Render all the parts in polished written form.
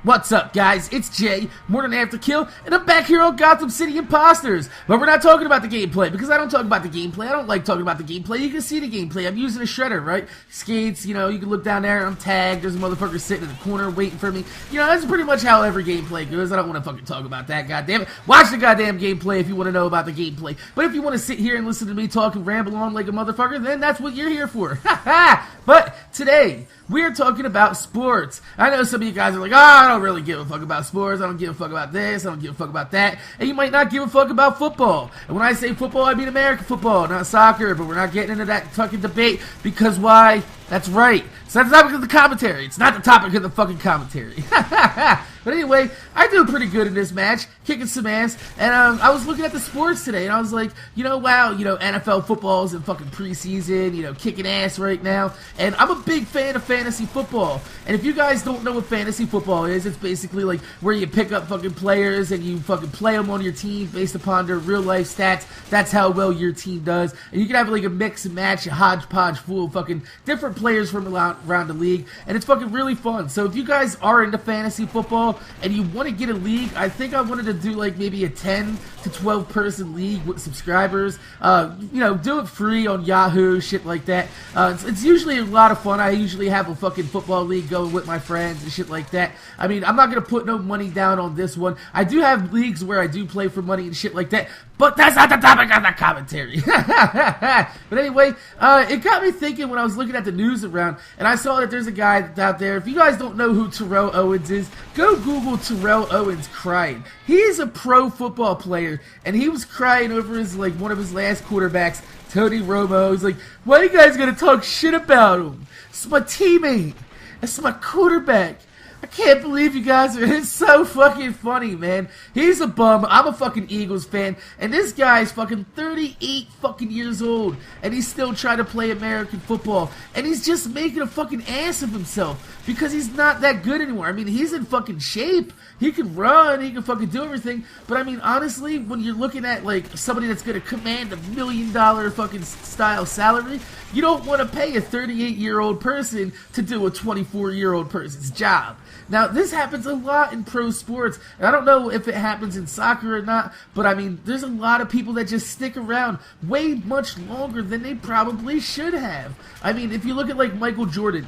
What's up, guys? It's Jay, more than After Kill, and I'm back here on Gotham City Impostors. But we're not talking about the gameplay, because I don't talk about the gameplay. I don't like talking about the gameplay. You can see the gameplay. I'm using a shredder, right? Skates, you can look down there, I'm tagged, there's a motherfucker sitting in the corner waiting for me. That's pretty much how every gameplay goes. I don't want to fucking talk about that, goddammit. Watch the goddamn gameplay if you want to know about the gameplay. But if you want to sit here and listen to me talk and ramble on like a motherfucker, then that's what you're here for. But today, we're talking about sports. I know some of you guys are like, I don't really give a fuck about sports. I don't give a fuck about this. I don't give a fuck about that. And you might not give a fuck about football. And when I say football, I mean American football, not soccer. But we're not getting into that fucking debate because why? That's right. It's not the topic of the commentary. It's not the topic of the fucking commentary. But anyway, I do pretty good in this match, kicking some ass. And I was looking at the sports today, and I was like, wow, NFL football's in fucking preseason, kicking ass right now. And I'm a big fan of fantasy football. And if you guys don't know what fantasy football is, it's basically like where you pick up fucking players and you fucking play them on your team based upon their real life stats. That's how well your team does. And you can have like a mix and match, a hodgepodge full of fucking different players from around the league. And it's fucking really fun. So if you guys are into fantasy football and you want to get a league, I think I wanted to do like maybe a 10 to 12 person league with subscribers. Do it free on Yahoo, shit like that. It's usually a lot of fun. I usually have a fucking football league going with my friends and shit like that. I mean, I'm not going to put no money down on this one. I do have leagues where I do play for money and shit like that, but that's not the topic of the commentary. But anyway, it got me thinking when I was looking at the news around, and I saw that there's a guy out there. If you guys don't know who Terrell Owens is, go Google Terrell Owens crying. He's a pro football player, and he was crying over one of his last quarterbacks, Tony Romo. He's like, why are you guys gonna talk shit about him? It's my teammate. It's my quarterback. I can't believe you guys are. It's so fucking funny, man. He's a bum. I'm a fucking Eagles fan, and this guy's fucking 38 fucking years old, and he's still trying to play American football, and he's just making a fucking ass of himself because he's not that good anymore. I mean, he's in fucking shape. He can run. He can fucking do everything. But I mean, honestly, when you're looking at like somebody that's gonna command $1 million fucking style salary, you don't want to pay a 38-year-old person to do a 24-year-old person's job. Now, this happens a lot in pro sports, and I don't know if it happens in soccer or not, but I mean, there's a lot of people that just stick around way much longer than they probably should have. I mean, if you look at like Michael Jordan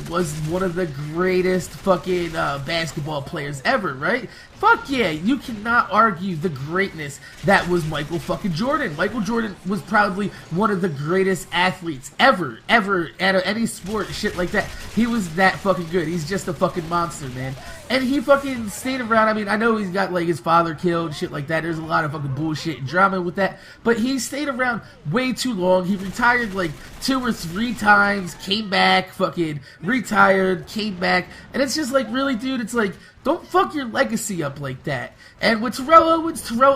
was one of the greatest fucking basketball players ever, right? Fuck yeah, you cannot argue the greatness that was Michael fucking Jordan. Michael Jordan was probably one of the greatest athletes ever out of any sport, shit like that. He was that fucking good. He's just a fucking monster, man. And he fucking stayed around. I mean, I know he's got like his father killed, shit like that. There's a lot of fucking bullshit and drama with that. But he stayed around way too long. He retired like 2 or 3 times, came back, fucking retired, came back. And it's just like, really, dude, it's like, don't fuck your legacy up like that. And with Terrell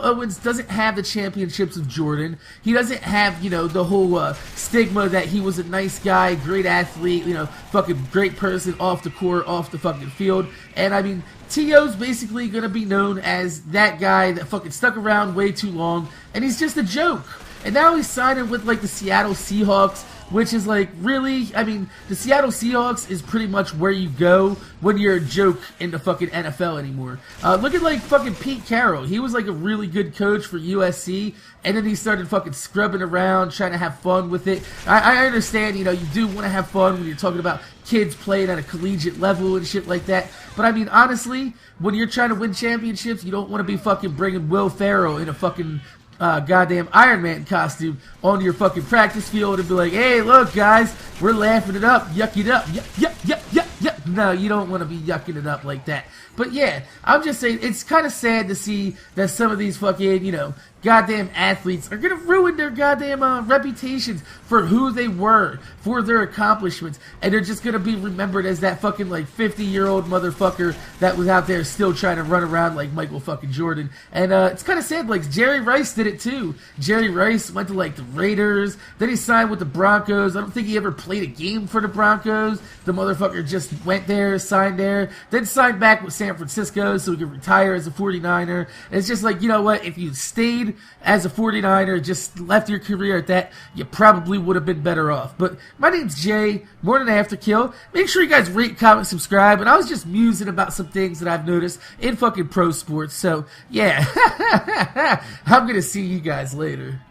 Owens doesn't have the championships of Jordan. He doesn't have, the whole stigma that he was a nice guy, great athlete, fucking great person off the court, off the fucking field. And I mean, T.O.'s basically gonna be known as that guy that fucking stuck around way too long, and he's just a joke. And now he's signing with like the Seattle Seahawks, which is like, really, I mean, the Seattle Seahawks is pretty much where you go when you're a joke in the fucking NFL anymore. Look at like fucking Pete Carroll. He was like a really good coach for USC, and then he started fucking scrubbing around, trying to have fun with it. I understand, you do want to have fun when you're talking about kids playing at a collegiate level and shit like that. But I mean, honestly, when you're trying to win championships, you don't want to be fucking bringing Will Ferrell in a fucking goddamn Iron Man costume on your fucking practice field and be like, hey, look, guys, we're laughing it up, yuck it up, yuck. No, you don't want to be yucking it up like that. But yeah, I'm just saying, it's kind of sad to see that some of these fucking, goddamn athletes are gonna ruin their goddamn reputations for who they were, for their accomplishments, and they're just gonna be remembered as that fucking like 50-year-old motherfucker that was out there still trying to run around like Michael fucking Jordan. And it's kind of sad, like Jerry Rice did it too. Jerry Rice went to like the Raiders, then he signed with the Broncos. I don't think he ever played a game for the Broncos. The motherfucker just went there, signed there, then signed back with San Francisco so he could retire as a 49er. And it's just like, you know what, if you stayed playing as a 49er, just left your career at that, you probably would have been better off. But my name's Jay, Morning After Kill. Make sure you guys rate, comment, subscribe. And I was just musing about some things that I've noticed in fucking pro sports. So, yeah. I'm going to see you guys later.